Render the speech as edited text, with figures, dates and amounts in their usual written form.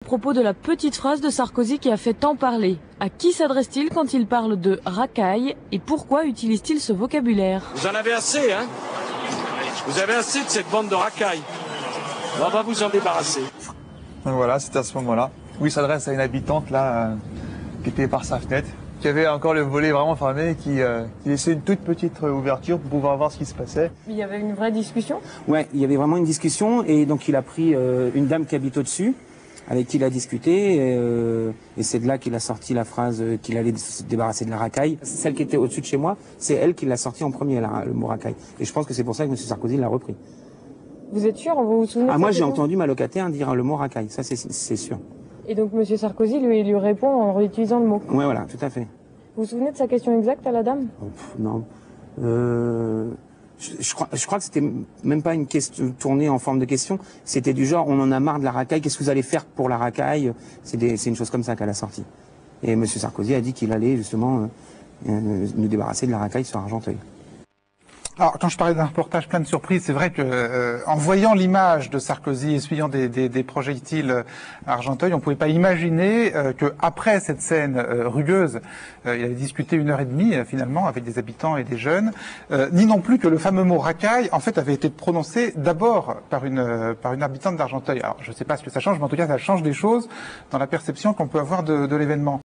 À propos de la petite phrase de Sarkozy qui a fait tant parler. À qui s'adresse-t-il quand il parle de racaille et pourquoi utilise-t-il ce vocabulaire? Vous en avez assez, hein? Vous avez assez de cette bande de racailles. On va vous en débarrasser. Donc voilà, c'était à ce moment-là où il s'adresse à une habitante là, qui était par sa fenêtre, qui avait encore le volet vraiment fermé, qui laissait une toute petite ouverture pour pouvoir voir ce qui se passait. Il y avait une vraie discussion? Ouais, il y avait vraiment une discussion et donc il a pris une dame qui habite au-dessus, avec qui il a discuté et c'est de là qu'il a sorti la phrase qu'il allait se débarrasser de la racaille. Celle qui était au-dessus de chez moi, c'est elle qui l'a sorti en premier, le mot racaille. Et je pense que c'est pour ça que M. Sarkozy l'a repris. Vous êtes sûr? Vous vous souvenez? Moi j'ai entendu ma locataire dire le mot racaille, ça c'est sûr. Et donc M. Sarkozy lui répond en réutilisant le mot? Ouais, voilà, tout à fait. Vous vous souvenez de sa question exacte à la dame? Non. Je crois que c'était même pas une question tournée en forme de question. C'était du genre, on en a marre de la racaille, qu'est-ce que vous allez faire pour la racaille? C'est une chose comme ça qu'elle a sorti. Et M. Sarkozy a dit qu'il allait justement nous débarrasser de la racaille sur Argenteuil. Alors, quand je parlais d'un reportage plein de surprises, c'est vrai que en voyant l'image de Sarkozy essuyant des projectiles à Argenteuil, on pouvait pas imaginer que après cette scène rugueuse, il avait discuté 1h30 finalement avec des habitants et des jeunes, ni non plus que le fameux mot racaille en fait avait été prononcé d'abord par une habitante d'Argenteuil. Alors, je sais pas ce que ça change, mais en tout cas, ça change des choses dans la perception qu'on peut avoir de l'événement.